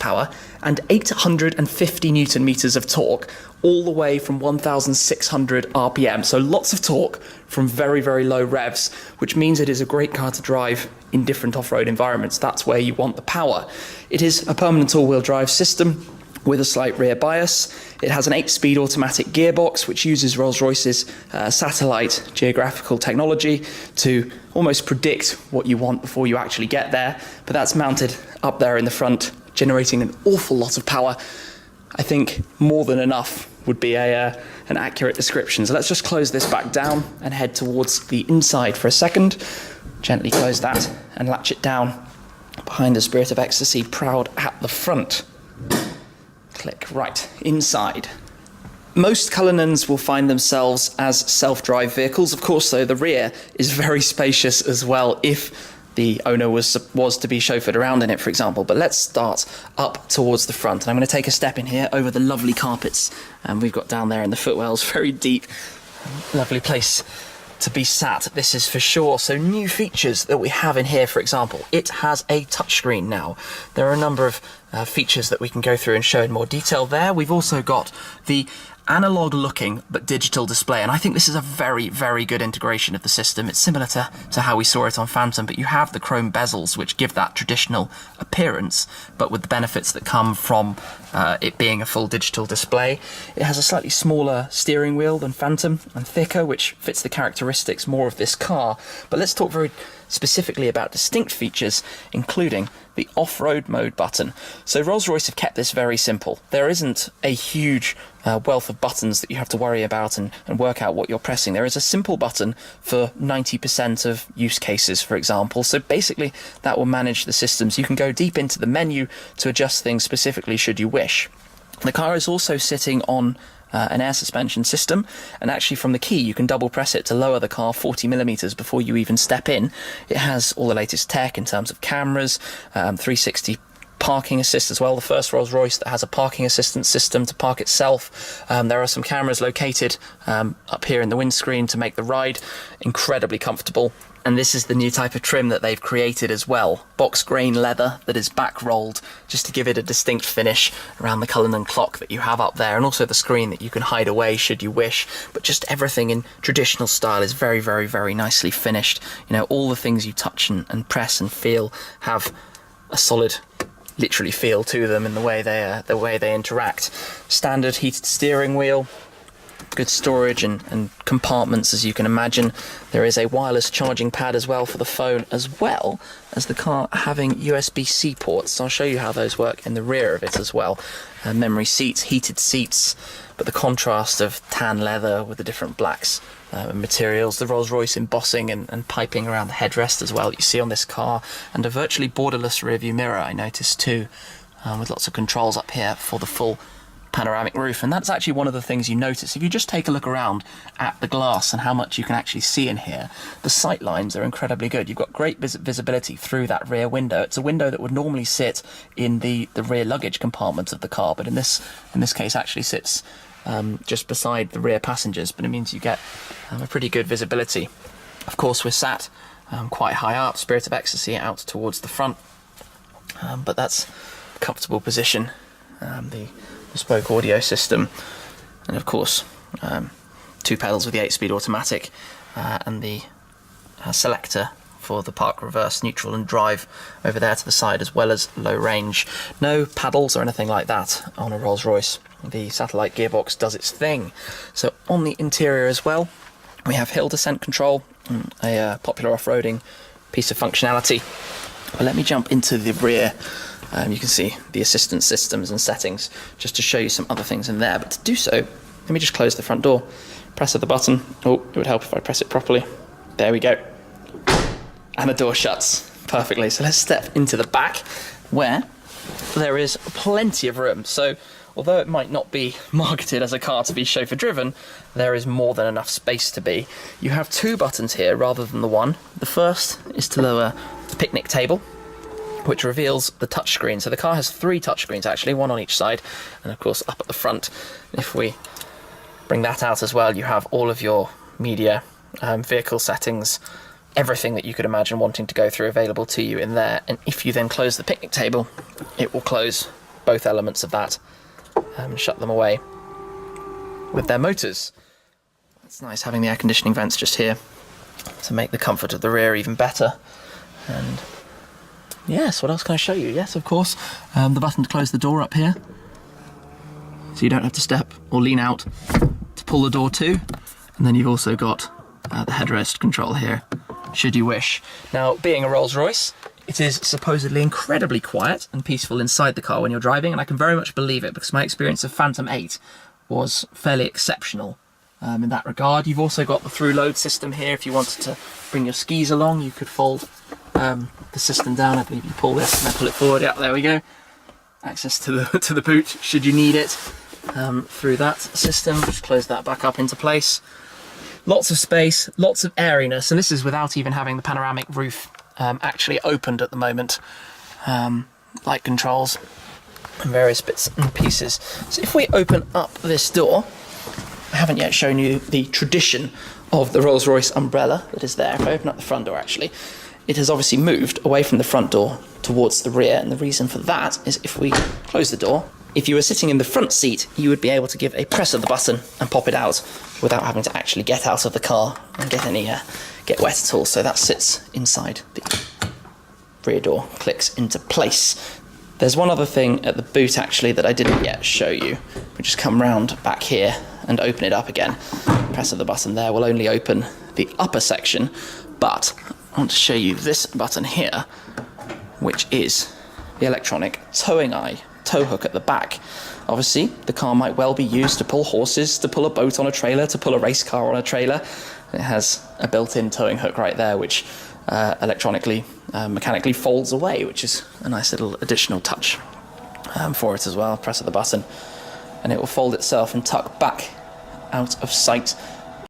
horsepower and 850 newton meters of torque, all the way from 1,600 RPM. So lots of torque from very, very low revs, which means it is a great car to drive in different off-road environments. That's where you want the power. It is a permanent all-wheel drive system with a slight rear bias. It has an 8-speed automatic gearbox, which uses Rolls-Royce's satellite geographical technology to almost predict what you want before you actually get there. But that's mounted up there in the front, generating an awful lot of power. I think more than enough would be an accurate description. So let's just close this back down and head towards the inside for a second. Gently close that and latch it down behind the Spirit of Ecstasy proud at the front. Click. Right, inside. Most Cullinans will find themselves as self-drive vehicles. Of course, though, the rear is very spacious as well if the owner was to be chauffeured around in it, for example. But let's start up towards the front. And I'm going to take a step in here over the lovely carpets we've got down there in the footwells. Very deep, lovely place to be sat, this is for sure. So new features that we have in here, for example, it has a touchscreen now. There are a number of features that we can go through and show in more detail there. We've also got the analog looking but digital display, and I think this is a very, very good integration of the system. It's similar to how we saw it on Phantom, but you have the chrome bezels which give that traditional appearance, but with the benefits that come from it being a full digital display. It has a slightly smaller steering wheel than Phantom and thicker, which fits the characteristics more of this car. But let's talk very specifically about distinct features, including the off-road mode button. So Rolls-Royce have kept this very simple. There isn't a huge wealth of buttons that you have to worry about and work out what you're pressing. There is a simple button for 90% of use cases, for example. So basically that will manage the systems. You can go deep into the menu to adjust things specifically should you wish. The car is also sitting on an air suspension system, and actually from the key you can double press it to lower the car 40mm before you even step in. It has all the latest tech in terms of cameras, 360 parking assist as well, the first Rolls-Royce that has a parking assistance system to park itself. There are some cameras located up here in the windscreen to make the ride incredibly comfortable. And this is the new type of trim that they've created as well. Box grain leather that is back rolled, just to give it a distinct finish around the Cullinan clock that you have up there, and also the screen that you can hide away should you wish. But just everything in traditional style is very, very, very nicely finished. You know, all the things you touch and press and feel have a solid, literally feel to them in the way they interact. Standard heated steering wheel, good storage and compartments, as you can imagine. There is a wireless charging pad as well for the phone, as well as the car having USB-C ports. So I'll show you how those work in the rear of it as well. Memory seats, heated seats, but the contrast of tan leather with the different blacks and materials, the Rolls-Royce embossing and piping around the headrest as well that you see on this car, and a virtually borderless rear view mirror I noticed too, with lots of controls up here for the full panoramic roof. And that's actually one of the things you notice if you just take a look around at the glass and how much you can actually see in here. The sight lines are incredibly good. You've got great visibility through that rear window. It's a window that would normally sit in the rear luggage compartment of the car, but in this case actually sits just beside the rear passengers, but it means you get a pretty good visibility. Of course, we're sat quite high up, Spirit of Ecstasy out towards the front, but that's a comfortable position. The bespoke audio system, and of course 2 pedals with the 8-speed automatic and the selector for the park, reverse, neutral and drive over there to the side, as well as low range. No paddles or anything like that on a Rolls-Royce. The satellite gearbox does its thing. So on the interior as well, we have hill descent control, a popular off-roading piece of functionality. But let me jump into the rear. You can see the assistance systems and settings just to show you some other things in there. But to do so, let me just close the front door. Press of the button. Oh, it would help if I press it properly. There we go. And the door shuts perfectly. So let's step into the back, where there is plenty of room. So although it might not be marketed as a car to be chauffeur driven, there is more than enough space to be. You have 2 buttons here rather than the one. The first is to lower the picnic table, which reveals the touchscreen. So the car has 3 touchscreens actually, 1 on each side, and of course up at the front. If we bring that out as well, you have all of your media, vehicle settings, everything that you could imagine wanting to go through available to you in there. And if you then close the picnic table, it will close both elements of that and shut them away with their motors. It's nice having the air conditioning vents just here to make the comfort of the rear even better. And yes, what else can I show you? Yes, of course, the button to close the door up here, so you don't have to step or lean out to pull the door to. And then you've also got the headrest control here, should you wish. Now, being a Rolls-Royce, it is supposedly incredibly quiet and peaceful inside the car when you're driving, and I can very much believe it because my experience of Phantom 8 was fairly exceptional in that regard. You've also got the through-load system here. If you wanted to bring your skis along, you could fold the system down. I believe you pull this and then pull it forward. Yeah, there we go. Access to the boot should you need it through that system. Just close that back up into place. Lots of space, lots of airiness, and this is without even having the panoramic roof actually opened at the moment. Light controls and various bits and pieces. So if we open up this door, I haven't yet shown you the tradition of the Rolls-Royce umbrella that is there. If I open up the front door, actually, it has obviously moved away from the front door towards the rear, and the reason for that is if we close the door, if you were sitting in the front seat, you would be able to give a press of the button and pop it out without having to actually get out of the car and get wet at all. So that sits inside the rear door, clicks into place. There's one other thing at the boot actually that I didn't yet show you. We just come round back here and open it up again. Press of the button there will only open the upper section, but I want to show you this button here, which is the electronic towing eye tow hook at the back. Obviously, the car might well be used to pull horses, to pull a boat on a trailer, to pull a race car on a trailer. It has a built-in towing hook right there, which electronically, mechanically folds away, which is a nice little additional touch for it as well. Press of the button, and it will fold itself and tuck back out of sight